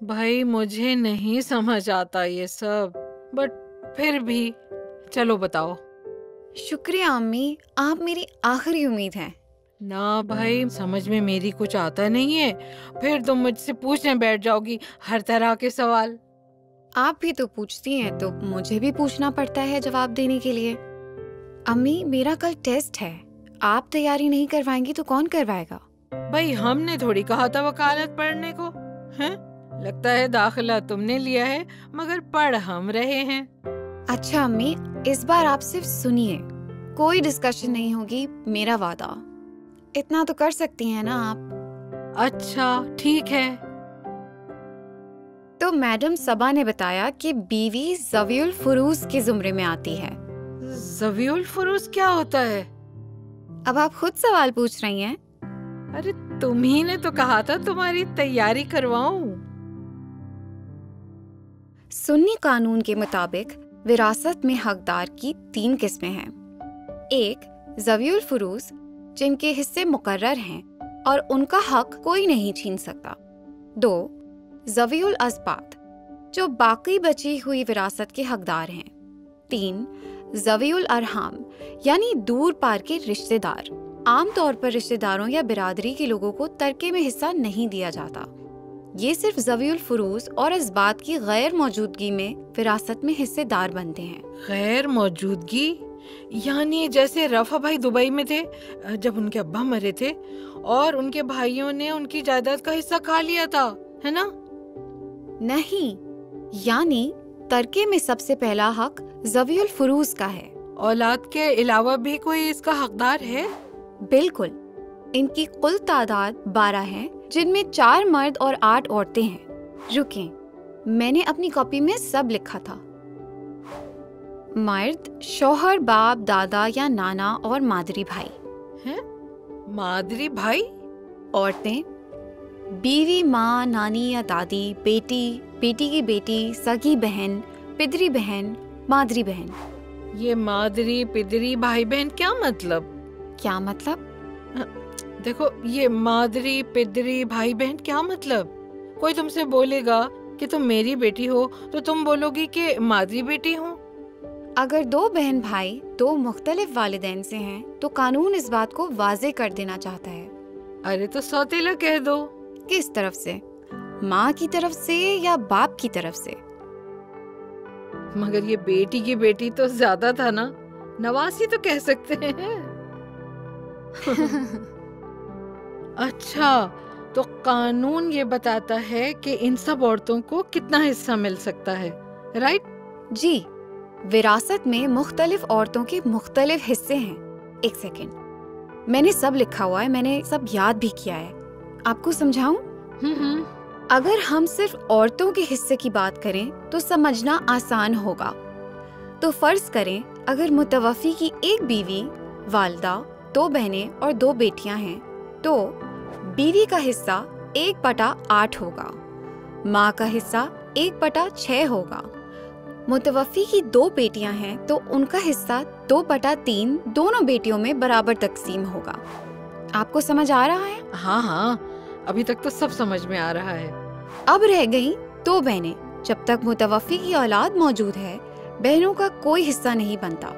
بھائی مجھے نہیں سمجھ آتا یہ سب، بٹ پھر بھی چلو بتاؤ۔ شکریہ امی، آپ میری آخری امید ہیں۔ نہ بھائی، سمجھ میں میری کچھ آتا نہیں ہے، پھر تم مجھ سے پوچھنے بیٹھ جاؤ گی ہر طرح کے سوال۔ آپ بھی تو پوچھتی ہیں تو مجھے بھی پوچھنا پڑتا ہے جواب دینے کے لیے۔ امی میرا کل ٹیسٹ ہے، آپ تیاری نہیں کروائیں گی تو کون کروائے گا؟ بھائی ہم نے تھوڑی کہا تھا وکالت پڑھنے کو، ہیں؟ لگتا ہے داخلہ تم نے لیا ہے مگر پڑھ ہم رہے ہیں۔ اچھا امی، اس بار آپ صرف سنیے، کوئی ڈسکشن نہیں ہوگی، میرا وعدہ۔ اتنا تو کر سکتی ہیں نا آپ؟ اچھا ٹھیک ہے۔ تو میڈم صبا نے بتایا کہ بیوی زوی الفروز کے زمرے میں آتی ہے۔ زوی الفروز کیا ہوتا ہے؟ اب آپ خود سوال پوچھ رہی ہیں۔ ارے تم ہی نے تو کہا تھا تمہاری تیاری کرواؤں۔ سنی قانون کے مطابق وراثت میں حقدار کی 3 قسمیں ہیں۔ 1 زوی الفروز، جن کے حصے مقرر ہیں اور ان کا حق کوئی نہیں چھین سکتا۔ 2 زوی الاسباط، جو باقی بچی ہوئی وراثت کے حقدار ہیں۔ 3 زوی الارحام، یعنی دور پار کے رشتہ دار۔ عام طور پر رشتہ داروں یا برادری کے لوگوں کو ترکے میں حصہ نہیں دیا جاتا، یہ صرف زوی الفروز اور اسباط کی غیر موجودگی میں وراثت میں حصے دار بنتے ہیں۔ غیر موجودگی یعنی جیسے رفع بھائی دبئی میں تھے جب ان کے ابا مرے تھے اور ان کے بھائیوں نے ان کی جائیداد کا حصہ کھا لیا تھا، ہے نا؟ نہیں، یعنی ترکے میں سب سے پہلا حق زوی الفروز کا ہے۔ اولاد کے علاوہ بھی کوئی اس کا حقدار ہے؟ بالکل، ان کی کل تعداد 12 ہے، جن میں 4 مرد اور 8 عورتیں ہیں۔ رکیں، میں نے اپنی کاپی میں سب لکھا تھا۔ مرد شوہر، باپ، دادا یا نانا اور مادری بھائی ہیں؟ مادری بھائی؟ عورتیں بیوی، ماں، نانی یا دادی، بیٹی، بیٹی کی بیٹی، سگی بہن، پدری بہن، مادری بہن۔ یہ مادری پدری بھائی بہن کیا مطلب؟ کیا مطلب؟ دیکھو، یہ مادری پدری بھائی بہن کیا مطلب؟ کوئی تم سے بولے گا کہ تم میری بیٹی ہو تو تم بولو گی کہ مادری بیٹی ہوں۔ اگر 2 بہن بھائی 2 مختلف والدین سے ہیں تو قانون اس بات کو واضح کر دینا چاہتا ہے۔ ارے تو سوتیلا کہہ دو۔ کس طرف سے؟ ماں کی طرف سے یا باپ کی طرف سے؟ مگر یہ بیٹی کی بیٹی تو زیادہ تھا نا، نواسی تو کہہ سکتے ہیں۔ اچھا، تو قانون یہ بتاتا ہے کہ ان سب عورتوں کو کتنا حصہ مل سکتا ہے، رائٹ؟ جی، وراثت میں مختلف عورتوں کے مختلف حصے ہیں۔ ایک سیکنڈ، میں نے سب لکھا ہوا ہے، میں نے سب یاد بھی کیا ہے، آپ کو سمجھاؤں؟ اگر ہم صرف عورتوں کے حصے کی بات کریں تو سمجھنا آسان ہوگا۔ تو فرض کریں اگر متوفی کی ایک بیوی، والدہ، 2 بہنیں اور 2 بیٹیاں ہیں تو بیوی کا حصہ 1/8 ہوگا، ماں کا حصہ 1/6 ہوگا۔ متوفی کی 2 بیٹیاں ہیں تو ان کا حصہ 2/3 دونوں بیٹیوں میں برابر تقسیم ہوگا۔ آپ کو سمجھ آ رہا ہے؟ ہاں ہاں، ابھی تک تو سب سمجھ میں آ رہا ہے۔ اب رہ گئیں 2 بہنیں۔ جب تک متوفی کی اولاد موجود ہے، بہنوں کا کوئی حصہ نہیں بنتا۔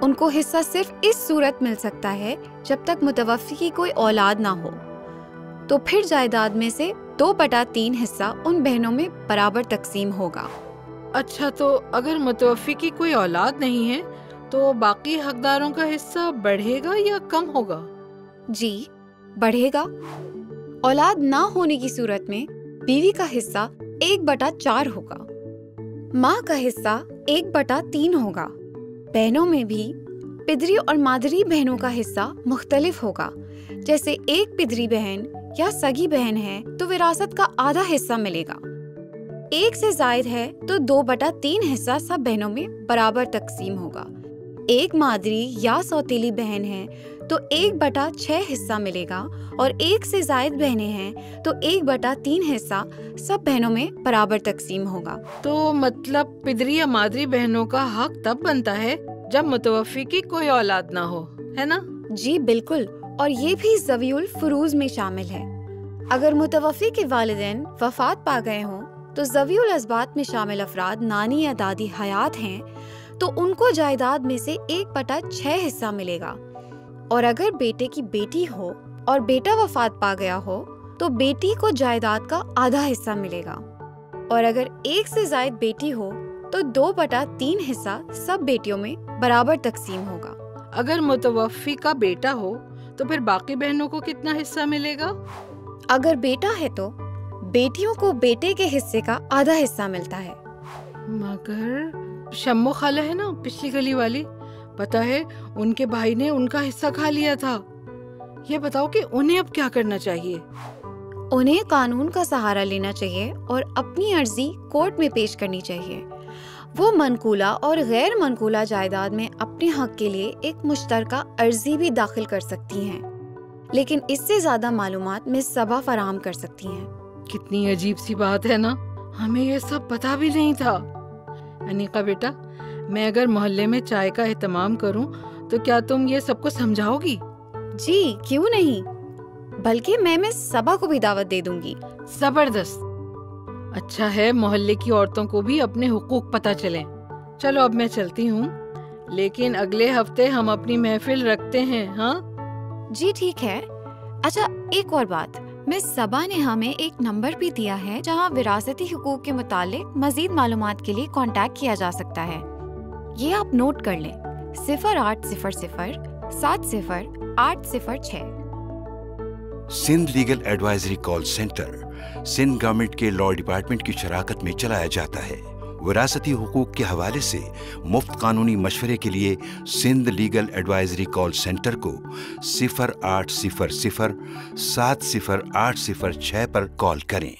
ان کو حصہ صرف اس صورت مل سکتا ہے جب تک متوفی کی کوئی اولاد نہ ہو، تو پھر جائیداد میں سے 2/3 حصہ ان بہنوں میں برابر تقسیم ہوگا۔ اچھا، تو اگر متوفی کی کوئی اولاد نہیں ہے تو باقی حقداروں کا حصہ بڑھے گا یا کم ہوگا؟ جی، بڑھے گا۔ اولاد نہ ہونے کی صورت میں بیوی کا حصہ 1/4 ہوگا، ماں کا حصہ 1/3 ہوگا۔ بہنوں میں بھی پدری اور مادری بہنوں کا حصہ مختلف ہوگا۔ جیسے ایک پدری بہن یا سگی بہن ہے تو وراثت کا آدھا حصہ ملے گا، 1 سے زائد ہے تو 2/3 حصہ سب بہنوں میں برابر تقسیم ہوگا۔ ایک مادری یا سوتیلی بہن ہے تو 1/6 حصہ ملے گا، اور 1 سے زائد بہنیں ہیں تو 1/3 حصہ سب بہنوں میں برابر تقسیم ہوگا۔ تو مطلب پدری یا مادری بہنوں کا حق تب بنتا ہے جب متوفی کی کوئی اولاد نہ ہو، ہے نا؟ جی بالکل، اور یہ بھی زوی الفروز میں شامل ہے۔ اگر متوفی کے والدین وفات پا گئے ہوں تو ذوی الاسباط میں شامل افراد نانی یا دادی حیات ہیں تو ان کو جائیداد میں سے 1/6 حصہ ملے گا، اور اگر بیٹے کی بیٹی ہو اور بیٹا وفات پا گیا ہو تو بیٹی کو جائیداد کا آدھا حصہ ملے گا، اور اگر ایک سے زائد بیٹی ہو تو 2/3 حصہ سب بیٹیوں میں برابر تقسیم ہوگا۔ اگر متوفی کا بیٹا ہو تو پھر باقی بہنوں کو کتنا حصہ ملے گا؟ اگر بیٹا ہے تو بیٹیوں کو بیٹے کے حصے کا آدھا حصہ ملتا ہے۔ مگر شمو خالہ ہے نا، پچھلی گلی والی، پتہ ہے ان کے بھائی نے ان کا حصہ کھا لیا تھا۔ یہ بتاؤ کہ انہیں اب کیا کرنا چاہیے؟ انہیں قانون کا سہارا لینا چاہیے اور اپنی عرضی کورٹ میں پیش کرنی چاہیے۔ وہ منقولہ اور غیر منقولہ جائیداد میں اپنے حق کے لیے ایک مشترکہ عرضی بھی داخل کر سکتی ہیں، لیکن اس سے زیادہ معلومات مس صبا فراہم کر سکتی ہیں۔ کتنی عجیب سی بات ہے نا، ہمیں یہ سب پتا بھی نہیں تھا۔ انیقہ بیٹا، میں اگر محلے میں چائے کا اہتمام کروں تو کیا تم یہ سب کو سمجھاؤ گی؟ جی کیوں نہیں، بلکہ میں مس صبا کو بھی دعوت دے دوں گی۔ زبردست، اچھا ہے محلے کی عورتوں کو بھی اپنے حقوق پتہ چلیں۔ چلو اب میں چلتی ہوں، لیکن اگلے ہفتے ہم اپنی محفل رکھتے ہیں۔ ہاں جی ٹھیک ہے۔ اچھا ایک اور بات، مس صبا نے ہمیں ایک نمبر بھی دیا ہے جہاں وراثتی حقوق کے متعلق مزید معلومات کے لیے کانٹیکٹ کیا جا سکتا ہے۔ یہ آپ نوٹ کر لیں، 0800 70 806۔ Sindh legal advisory call centre Sindh government کے لاء ڈپارٹمنٹ کی شراکت میں چلایا جاتا ہے۔ وراثتی حقوق کے حوالے سے مفت قانونی مشورے کے لیے Sindh legal advisory call centre کو 0800 70 806 پر کال کریں۔